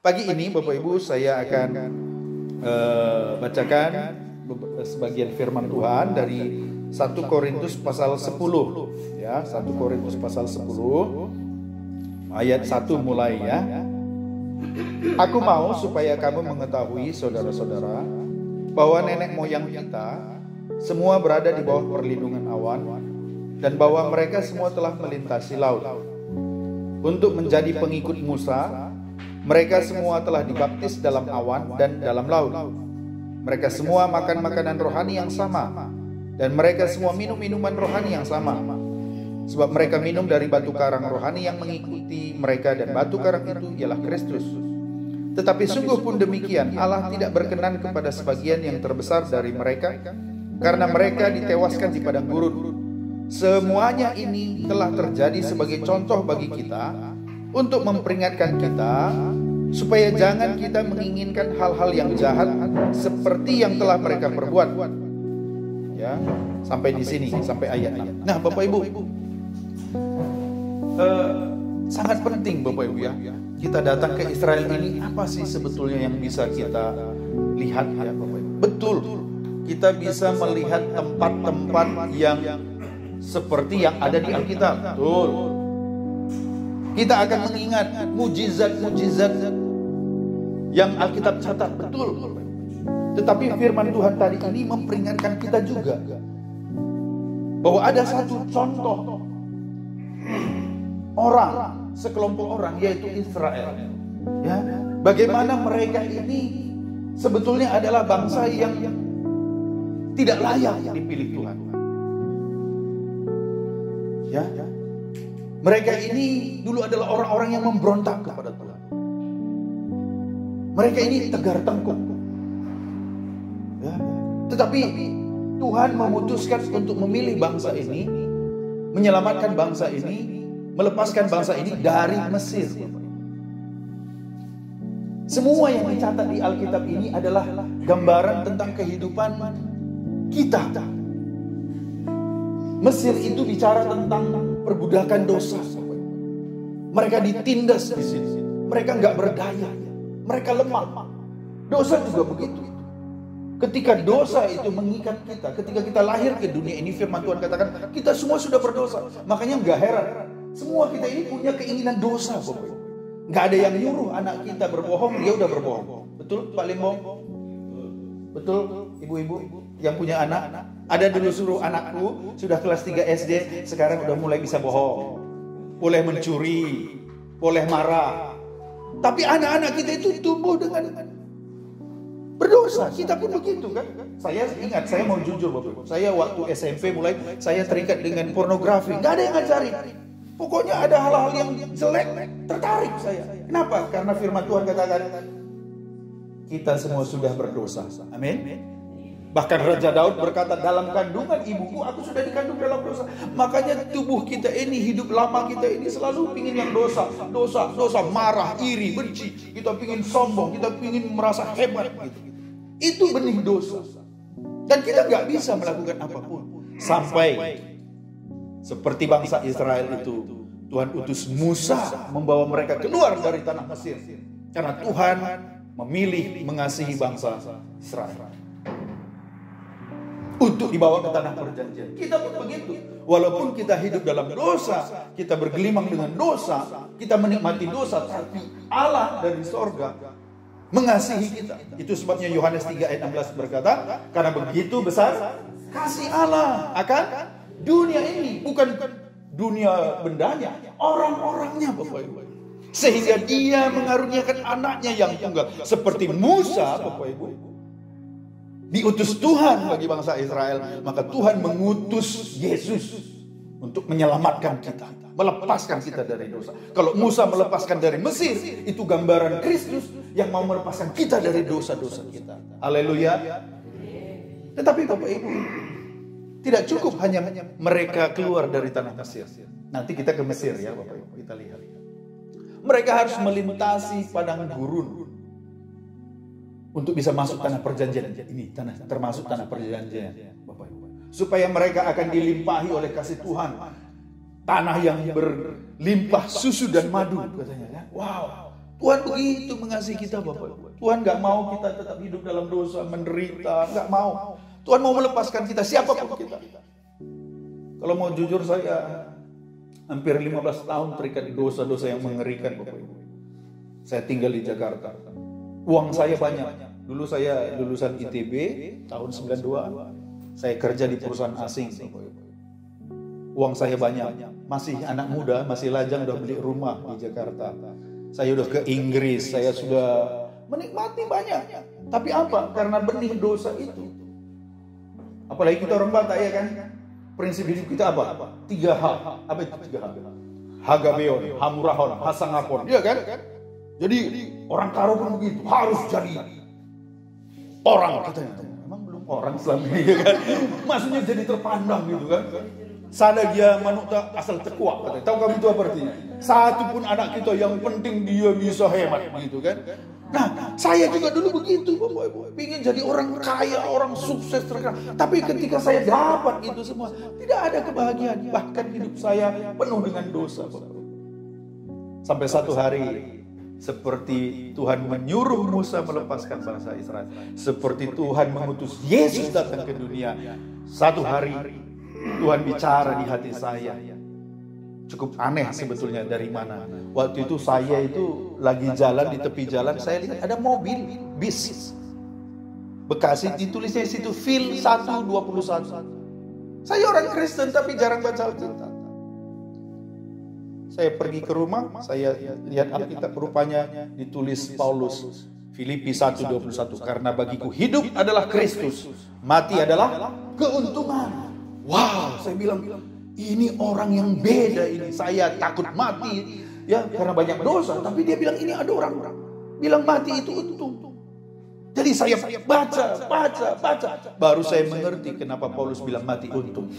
Pagi ini Bapak Ibu saya akan bacakan sebagian firman Tuhan dari 1 Korintus pasal 10 ya, 1 Korintus pasal 10 ayat 1 mulai ya. Aku mau supaya kamu mengetahui saudara-saudara bahwa nenek moyang kita semua berada di bawah perlindungan awan dan bahwa mereka semua telah melintasi laut untuk menjadi pengikut Musa. Mereka semua telah dibaptis dalam awan dan dalam laut. Mereka semua makan makanan rohani yang sama, dan mereka semua minum minuman rohani yang sama. Sebab mereka minum dari batu karang rohani yang mengikuti mereka, dan batu karang itu ialah Kristus. Tetapi sungguh pun demikian, Allah tidak berkenan kepada sebagian yang terbesar dari mereka, karena mereka ditewaskan di padang gurun. Semuanya ini telah terjadi sebagai contoh bagi kita, untuk memperingatkan kita supaya jangan kita menginginkan hal-hal yang jahat seperti yang telah mereka perbuat. Ya, sampai di sini, sampai ayat 6. Nah, Bapak Ibu, sangat penting Bapak Ibu ya. Kita datang ke Israel ini, apa sih sebetulnya yang bisa kita lihat ya Bapak Ibu? Betul, kita bisa melihat tempat-tempat yang seperti yang ada di Alkitab. Betul. Kita akan mengingat mujizat-mujizat yang Alkitab catat, betul. Tetapi firman Tuhan tadi ini memperingatkan kita juga bahwa ada satu contoh orang, sekelompok orang, yaitu Israel. Ya, bagaimana mereka ini sebetulnya adalah bangsa yang tidak layak dipilih Tuhan. Ya. Mereka ini dulu adalah orang-orang yang memberontak kepada Tuhan. Mereka ini tegar tengkuk. Ya. Tetapi Tuhan memutuskan untuk memilih bangsa ini, menyelamatkan bangsa ini, melepaskan bangsa ini dari Mesir. Semua yang dicatat di Alkitab ini adalah gambaran tentang kehidupan kita. Mesir itu bicara tentang perbudakan dosa. Mereka ditindas di sini. Mereka nggak berdaya. Mereka lemah. Dosa juga begitu. Ketika dosa itu mengikat kita, ketika kita lahir ke dunia ini, firman Tuhan katakan kita semua sudah berdosa. Makanya nggak heran, semua kita ini punya keinginan dosa. Nggak ada yang nyuruh anak kita berbohong, dia udah berbohong. Betul Pak Limbo? Betul ibu-ibu yang punya anak? Ada dulu suruh anakku sudah kelas 3 SD, sekarang udah mulai bisa bohong, boleh mencuri, boleh marah. Tapi anak-anak kita itu tumbuh dengan berdosa. Kita pun begitu kan. Saya ingat, saya mau jujur Bapak, saya waktu SMP mulai saya terikat dengan pornografi. Gak ada yang ngajarin. Pokoknya ada hal-hal yang jelek, tertarik saya. Kenapa? Karena firman Tuhan katakan kita semua sudah berdosa. Amin. Bahkan Raja Daud berkata, dalam kandungan ibuku aku sudah dikandung dalam dosa. Makanya tubuh kita ini, hidup lama kita ini selalu pingin yang dosa, marah, iri, benci. Kita pingin sombong, kita pingin merasa hebat gitu. Itu benih dosa. Dan kita gak bisa melakukan apapun. Sampai seperti bangsa Israel itu, Tuhan utus Musa membawa mereka keluar dari tanah Mesir. Karena Tuhan memilih mengasihi bangsa Israel untuk dibawa ke tanah perjanjian. Kita pun begitu. Walaupun kita hidup dalam dosa, kita bergelimang dengan dosa, kita menikmati dosa, tapi Allah dari sorga mengasihi kita. Itu sebabnya Yohanes 3 ayat 16 berkata, karena begitu besar kasih Allah akan dunia ini, bukan dunia bendanya, orang-orangnya Bapak Ibu. Sehingga dia mengaruniakan anaknya yang tunggal. Seperti Musa Bapak Ibu diutus Tuhan bagi bangsa Israel, maka Tuhan mengutus Yesus untuk menyelamatkan kita, melepaskan kita dari dosa. Kalau Musa melepaskan dari Mesir, itu gambaran Kristus yang mau melepaskan kita dari dosa-dosa kita. Haleluya. Tetapi Bapak Ibu, tidak cukup hanya mereka keluar dari tanah Mesir. Nanti kita ke Mesir ya Bapak Ibu, kita lihat. Mereka harus melintasi padang gurun untuk bisa masuk tanah perjanjian ini, termasuk tanah perjanjian, Bapak Ibu. Supaya mereka akan dilimpahi oleh kasih Tuhan. Tanah yang berlimpah susu dan madu katanya ya. Wow. Tuhan begitu mengasihi kita Bapak. Tuhan gak mau kita tetap hidup dalam dosa, menderita, gak mau. Tuhan mau melepaskan kita, siapapun kita. Kalau mau jujur, saya hampir 15 tahun terikat di dosa-dosa yang mengerikan Bapak Ibu. Saya tinggal di Jakarta. Uang saya banyak. Dulu saya lulusan ITB tahun 92. Saya kerja di perusahaan asing. Uang saya banyak. Masih anak muda, masih lajang udah beli rumah di Jakarta. Saya udah ke Inggris, saya sudah menikmati banyak. Tapi apa? Karena benih dosa itu. Apalagi kita orang Batak ya kan? Prinsip hidup kita apa? 3H. Apa itu 3H? Hagabeon, Hamurahon, Hasangapon. Iya kan? Jadi orang Karo pun begitu, harus jadi orang katanya. Emang belum orang selama ini ya kan? Maksudnya jadi terpandang gitu kan? Sadagia manuta asal tekuak katanya. Tahu kamu itu apa artinya? Satu pun anak kita yang penting dia bisa hemat gitu kan? Nah, saya juga dulu begitu, Bapak Ibu. Pengen jadi orang kaya, orang sukses terkenal. Tapi ketika saya dapat itu semua, tidak ada kebahagiaan. Bahkan hidup saya penuh dengan dosa, Bapak Ibu. Sampai satu hari, seperti Tuhan menyuruh Musa melepaskan bangsa Israel, seperti Tuhan mengutus Yesus datang ke dunia. Satu hari Tuhan bicara di hati saya. Cukup aneh sebetulnya dari mana. Waktu itu saya itu lagi jalan di tepi jalan, saya lihat ada mobil bis Bekasi, ditulisnya situ Fil 121. Saya orang Kristen tapi jarang baca Alkitab. Saya pergi ke rumah, saya lihat Alkitab, rupanya ditulis Paulus Filipi 1:21, karena bagiku hidup adalah Kristus, mati adalah keuntungan. Wow, saya bilang ini orang yang beda ini. Saya takut mati ya karena banyak dosa, tapi dia bilang ini ada orang bilang mati itu untung. Jadi saya baca, baru saya mengerti kenapa Paulus bilang mati untung.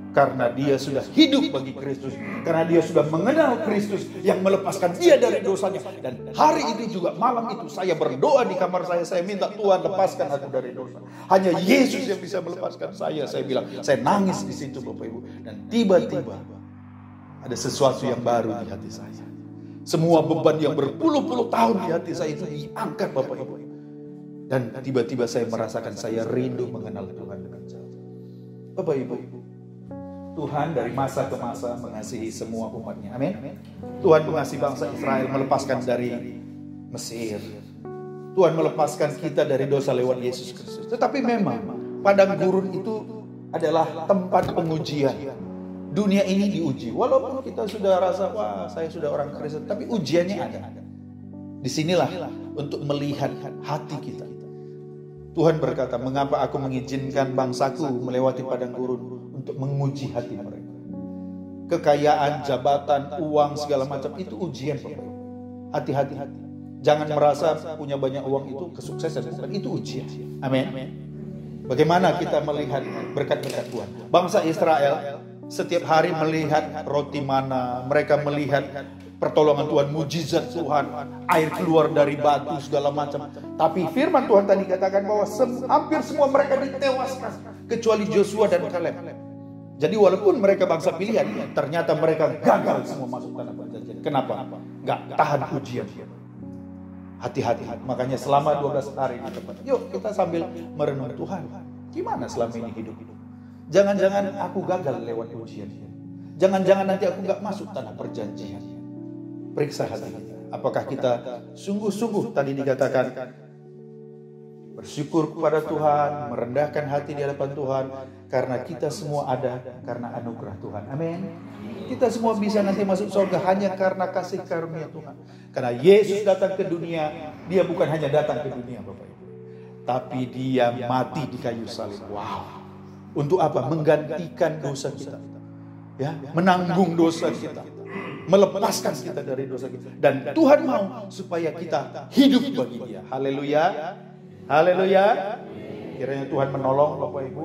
Karena dia sudah hidup bagi Kristus, karena dia sudah mengenal Kristus yang melepaskan dia dari dosanya. Dan hari itu juga, malam itu saya berdoa di kamar saya minta Tuhan lepaskan aku dari dosa. Hanya Yesus yang bisa melepaskan saya. Saya bilang, saya nangis di situ Bapak Ibu. Dan tiba-tiba ada sesuatu yang baru di hati saya. Semua beban yang berpuluh-puluh tahun di hati saya itu diangkat Bapak Ibu. Dan tiba-tiba saya merasakan saya rindu mengenal Tuhan dengan jauh. Bapak Ibu, Tuhan dari masa ke masa mengasihi semua umatnya. Amin. Tuhan mengasihi bangsa Israel, melepaskan dari Mesir. Tuhan melepaskan kita dari dosa lewat Yesus Kristus. Tetapi memang padang gurun itu adalah tempat pengujian. Dunia ini diuji. Walaupun kita sudah rasa, wah saya sudah orang Kristen, tapi ujiannya ada. Disinilah untuk melihat hati kita. Tuhan berkata, mengapa aku mengizinkan bangsaku melewati padang gurun? Untuk menguji hati mereka. Kekayaan, jabatan, uang, segala macam itu ujian. Hati-hati. Jangan merasa punya banyak uang itu kesuksesan. Itu ujian. Amin. Bagaimana kita melihat berkat-berkat Tuhan? Bangsa Israel setiap hari melihat roti mana. Mereka melihat pertolongan Tuhan, mujizat Tuhan, air keluar dari batu, segala macam. Tapi firman Tuhan tadi katakan bahwa hampir semua mereka ditewaskan, kecuali Joshua dan Kaleb. Jadi walaupun mereka bangsa pilihan, ternyata mereka gagal semua masuk tanah perjanjian. Kenapa? Gak tahan ujian. Hati-hati. Makanya selama 12 hari di tempat, yuk kita sambil merenung Tuhan. Gimana selama ini hidup? Jangan-jangan aku gagal lewat ujian. Jangan-jangan nanti aku gak masuk tanah perjanjian. Periksa hati kita. Apakah kita sungguh-sungguh tadi dikatakan bersyukur kepada Tuhan, merendahkan hati di hadapan Tuhan, karena kita semua ada karena anugerah Tuhan. Amin. Kita semua bisa nanti masuk surga hanya karena kasih karunia Tuhan. Karena Yesus datang ke dunia, dia bukan hanya datang ke dunia Bapak Ibu, tapi dia mati di kayu salib. Wow. Untuk apa? Menggantikan dosa kita. Ya, menanggung dosa kita. Melepaskan kita dari dosa kita. Dan Tuhan mau supaya kita hidup bagi dia. Haleluya. Haleluya. Kiranya Tuhan menolong Bapak Ibu.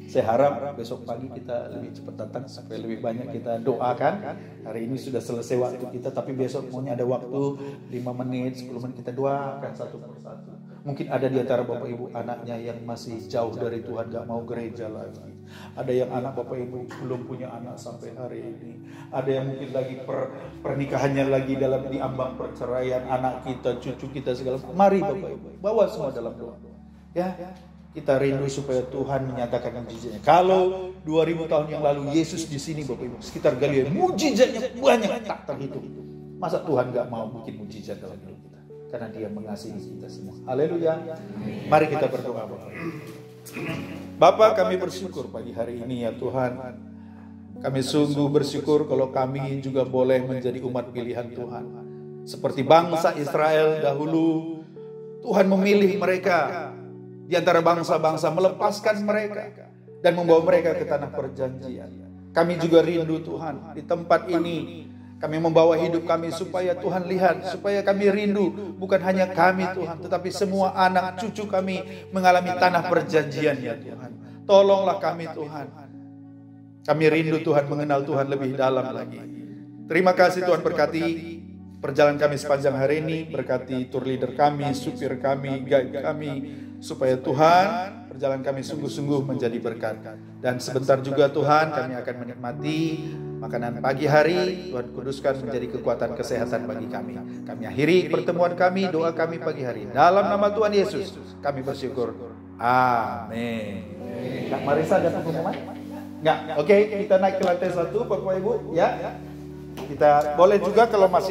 Saya harap besok pagi kita lebih cepat datang supaya lebih banyak kita doakan. Hari ini sudah selesai waktu kita, tapi besok maunya ada waktu 5 menit, 10 menit kita doakan satu persatu. Mungkin ada di antara Bapak Ibu anaknya yang masih jauh dari Tuhan, gak mau gereja lagi. Ada yang anak Bapak Ibu belum punya anak sampai hari ini. Ada yang mungkin lagi pernikahannya lagi dalam diambang perceraian, anak kita, cucu kita segala. Mari Bapak Ibu, bawa semua dalam doa. Ya, kita rindu supaya Tuhan menyatakan mujizatnya. Kalau 2000 tahun yang lalu Yesus di sini Bapak Ibu, sekitar Galilea, mujizatnya banyak tak terhitung. Masa Tuhan gak mau bikin mujizat dalam hidup kita? Karena Dia mengasihi kita semua. Haleluya. Mari kita berdoa Bapak. Bapa, kami bersyukur pagi hari ini ya Tuhan. Kami sungguh bersyukur kalau kami juga boleh menjadi umat pilihan Tuhan. Seperti bangsa Israel dahulu, Tuhan memilih mereka di antara bangsa-bangsa, melepaskan mereka dan membawa mereka ke tanah perjanjian. Kami juga rindu Tuhan di tempat ini. Kami membawa hidup kami supaya Tuhan lihat, supaya kami rindu, bukan hanya kami Tuhan, tetapi semua anak cucu kami mengalami tanah perjanjian ya Tuhan. Tolonglah kami Tuhan. Kami rindu Tuhan mengenal Tuhan lebih dalam lagi. Terima kasih Tuhan, berkati perjalanan kami sepanjang hari ini, berkati tour leader kami, supir kami, guide kami, supaya Tuhan perjalanan kami sungguh-sungguh menjadi berkat. Dan sebentar juga Tuhan kami akan menikmati makanan pagi hari. Tuhan kuduskan menjadi kekuatan kesehatan bagi kami. Kami akhiri pertemuan kami, doa kami pagi hari. Dalam nama Tuhan Yesus kami bersyukur. Amin. Kak Marisa ada pengumuman? Enggak. Oke, kita naik ke lantai 1 Bapak Ibu ya. Kita boleh juga kalau masih